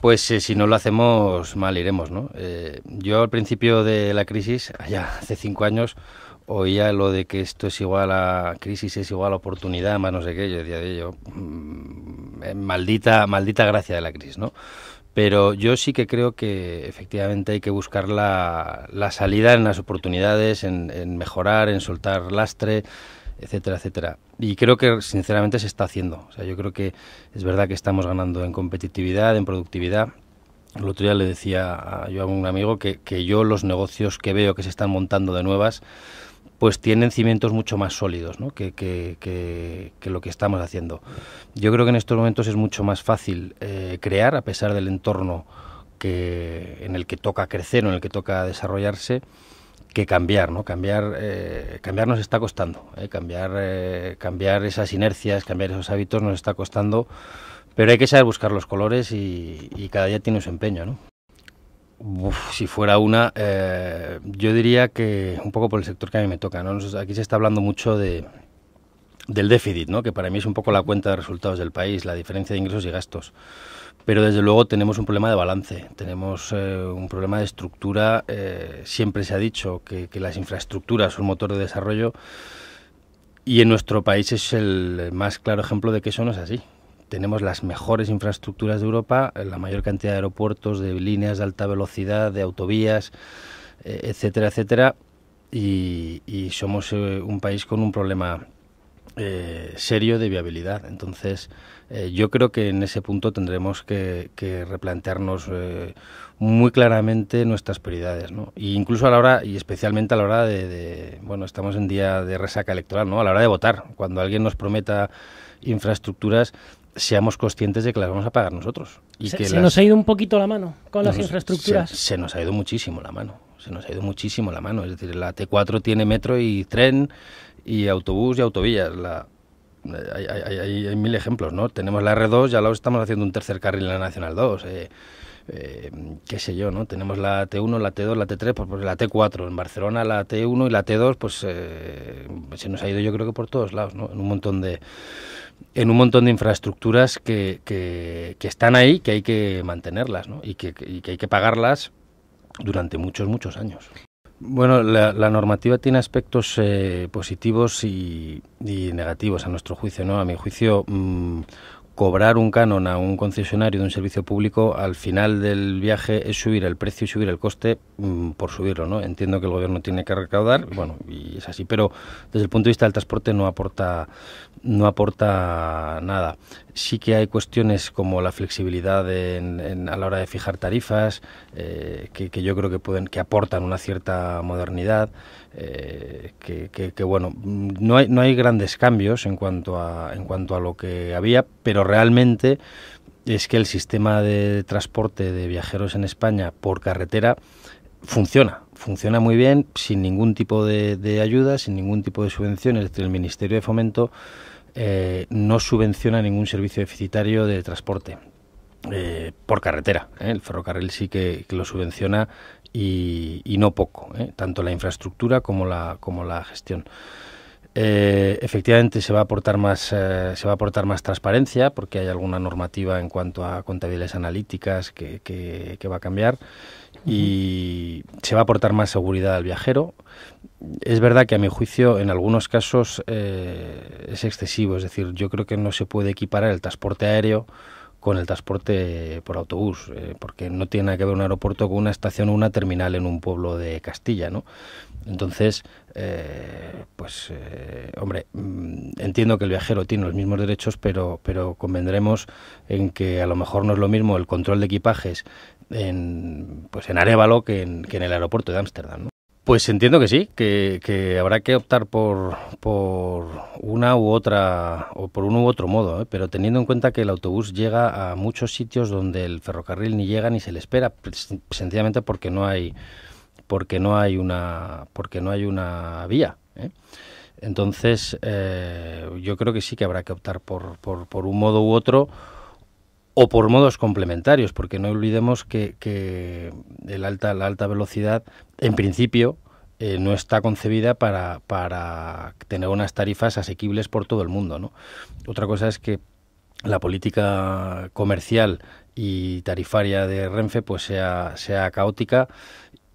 Pues si no lo hacemos, mal iremos, ¿no? Yo al principio de la crisis, allá hace 5 años, oía lo de que esto es igual a crisis, es igual a oportunidad, más no sé qué. Yo decía, maldita gracia de la crisis, ¿no? Pero yo sí que creo que efectivamente hay que buscar la salida en las oportunidades, en mejorar, en soltar lastre, etcétera, etcétera. Y creo que sinceramente se está haciendo. O sea, yo creo que es verdad que estamos ganando en competitividad, en productividad. El otro día le decía yo a un amigo que yo los negocios que veo que se están montando de nuevas, pues tienen cimientos mucho más sólidos, ¿no? que lo que estamos haciendo. Yo creo que en estos momentos es mucho más fácil crear, a pesar del entorno en el que toca crecer o en el que toca desarrollarse, que cambiar, ¿no? Cambiar nos está costando, cambiar esas inercias, cambiar esos hábitos nos está costando, pero hay que saber buscar los colores y cada día tiene su empeño, ¿no? Si fuera una, yo diría que un poco por el sector que a mí me toca, ¿no? Aquí se está hablando mucho del déficit, ¿no? Que para mí es un poco la cuenta de resultados del país, la diferencia de ingresos y gastos. Pero desde luego tenemos un problema de balance, tenemos un problema de estructura. Siempre se ha dicho que las infraestructuras son motor de desarrollo y en nuestro país es el más claro ejemplo de que eso no es así. Tenemos las mejores infraestructuras de Europa, la mayor cantidad de aeropuertos, de líneas de alta velocidad, de autovías, etcétera, etcétera, y somos un país con un problema serio de viabilidad. Entonces, yo creo que en ese punto tendremos que replantearnos muy claramente nuestras prioridades, ¿no? Y incluso a la hora, y especialmente a la hora bueno, estamos en día de resaca electoral, ¿no? A la hora de votar, cuando alguien nos prometa infraestructuras, seamos conscientes de que las vamos a pagar nosotros. Y se nos ha ido un poquito la mano con las infraestructuras. Se nos ha ido muchísimo la mano. Es decir, la T4 tiene metro y tren y autobús y autovías. Hay mil ejemplos, ¿no? Tenemos la R2, ya lo estamos haciendo un tercer carril en la Nacional 2. Qué sé yo, ¿no? Tenemos la T1, la T2, la T3, pues la T4. En Barcelona la T1 y la T2, pues se nos ha ido yo creo que por todos lados, ¿no? En un montón de infraestructuras que están ahí, que hay que mantenerlas, ¿no? Y que hay que pagarlas durante muchos años. Bueno, la normativa tiene aspectos positivos y negativos a nuestro juicio, ¿no? A mi juicio, cobrar un canon a un concesionario de un servicio público al final del viaje es subir el precio y subir el coste por subirlo, ¿no? Entiendo que el gobierno tiene que recaudar, bueno, y es así, pero desde el punto de vista del transporte no aporta nada. Sí que hay cuestiones como la flexibilidad a la hora de fijar tarifas, que yo creo que aportan una cierta modernidad, que bueno, no hay grandes cambios en cuanto a lo que había, pero realmente es que el sistema de transporte de viajeros en España por carretera funciona muy bien, sin ningún tipo de ayuda, sin ningún tipo de subvención. Es decir, el Ministerio de Fomento no subvenciona ningún servicio deficitario de transporte por carretera. El ferrocarril sí que lo subvenciona y no poco, tanto la infraestructura como la gestión. Efectivamente se va a aportar más transparencia, porque hay alguna normativa en cuanto a contabilidades analíticas que va a cambiar, y se va a aportar más seguridad al viajero. Es verdad que a mi juicio en algunos casos es excesivo, es decir, yo creo que no se puede equiparar el transporte aéreo con el transporte por autobús, porque no tiene nada que ver un aeropuerto con una estación o una terminal en un pueblo de Castilla, ¿no? Entonces, hombre, entiendo que el viajero tiene los mismos derechos, pero convendremos en que a lo mejor no es lo mismo el control de equipajes en Arévalo que en el aeropuerto de Ámsterdam, ¿no? Pues entiendo que sí, que habrá que optar por una u otra, o por uno u otro modo, pero teniendo en cuenta que el autobús llega a muchos sitios donde el ferrocarril ni llega ni se le espera, sencillamente porque no hay una vía, Entonces, yo creo que sí que habrá que optar por un modo u otro, o por modos complementarios, porque no olvidemos que la alta velocidad, en principio, no está concebida para tener unas tarifas asequibles por todo el mundo, ¿no? Otra cosa es que la política comercial y tarifaria de Renfe pues sea caótica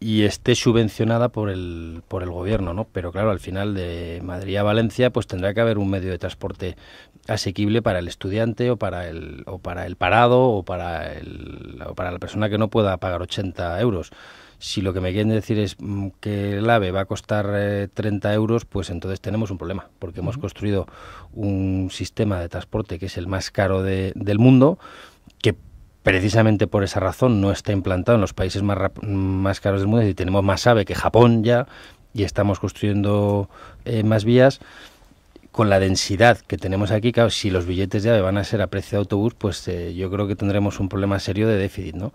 y esté subvencionada por el gobierno, ¿no? Pero claro, al final de Madrid a Valencia pues tendrá que haber un medio de transporte asequible para el estudiante o para el parado o para la persona que no pueda pagar 80 euros. Si lo que me quieren decir es que el AVE va a costar 30 euros, pues entonces tenemos un problema, porque hemos construido un sistema de transporte que es el más caro del mundo, que precisamente por esa razón no está implantado en los países más caros del mundo, y tenemos más AVE que Japón ya, y estamos construyendo más vías. Con la densidad que tenemos aquí, claro, si los billetes de AVE van a ser a precio de autobús, pues yo creo que tendremos un problema serio de déficit, ¿no?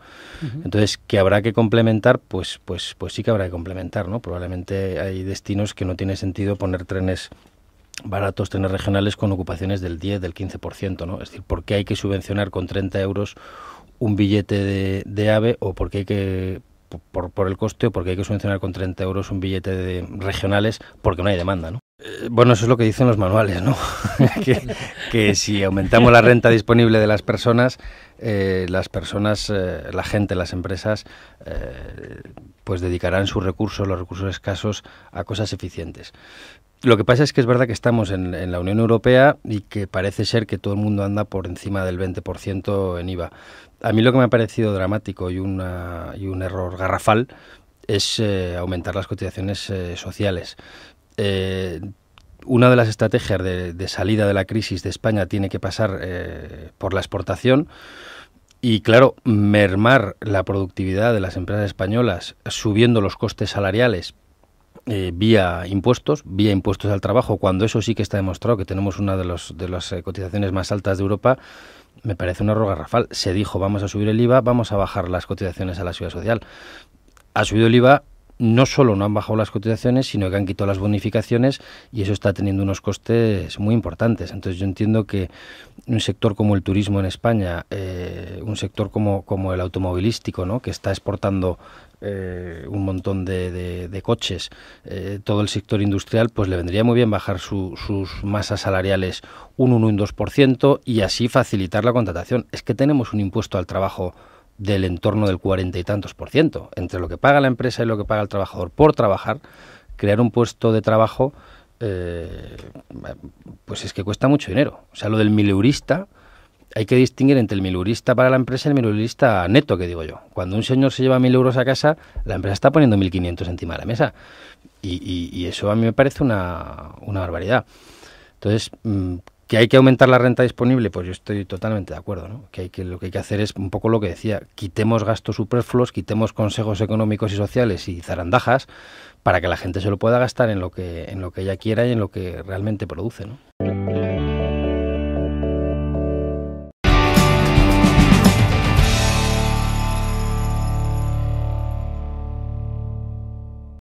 Entonces, que habrá que complementar, pues sí que habrá que complementar, ¿no? Probablemente hay destinos que no tiene sentido poner trenes baratos, trenes regionales con ocupaciones del 10, del 15%, ¿no? Es decir, ¿por qué hay que subvencionar con 30 euros un billete de AVE o por qué hay que por el coste o porque hay que subvencionar con 30 euros un billete de regionales porque no hay demanda, ¿no? Bueno, eso es lo que dicen los manuales, ¿no? que si aumentamos la renta disponible de las personas, la gente, las empresas, pues dedicarán sus recursos, los recursos escasos, a cosas eficientes. Lo que pasa es que es verdad que estamos en la Unión Europea y que parece ser que todo el mundo anda por encima del 20% en IVA. A mí lo que me ha parecido dramático y un error garrafal es aumentar las cotizaciones sociales. Una de las estrategias de salida de la crisis de España tiene que pasar por la exportación y, claro, mermar la productividad de las empresas españolas subiendo los costes salariales vía impuestos al trabajo, cuando eso sí que está demostrado que tenemos una de las cotizaciones más altas de Europa, me parece un error garrafal. Se dijo, vamos a subir el IVA, vamos a bajar las cotizaciones a la seguridad social. Ha subido el IVA, no solo no han bajado las cotizaciones, sino que han quitado las bonificaciones y eso está teniendo unos costes muy importantes. Entonces yo entiendo que un sector como el turismo en España, un sector como el automovilístico, ¿no?, que está exportando un montón de coches, todo el sector industrial, pues le vendría muy bien bajar sus masas salariales un 1 y un 2% y así facilitar la contratación. Es que tenemos un impuesto al trabajo del entorno del 40 y tantos %. Entre lo que paga la empresa y lo que paga el trabajador por trabajar, crear un puesto de trabajo, pues es que cuesta mucho dinero. O sea, lo del mileurista, hay que distinguir entre el mileurista para la empresa y el mileurista neto, que digo yo. Cuando un señor se lleva 1.000 euros a casa, la empresa está poniendo 1.500 encima de la mesa. Y eso a mí me parece una barbaridad. Entonces, ¿que hay que aumentar la renta disponible? Pues yo estoy totalmente de acuerdo, ¿no? Lo que hay que hacer es un poco lo que decía, quitemos gastos superfluos, quitemos consejos económicos y sociales y zarandajas para que la gente se lo pueda gastar en lo que ella quiera y en lo que realmente produce, ¿no?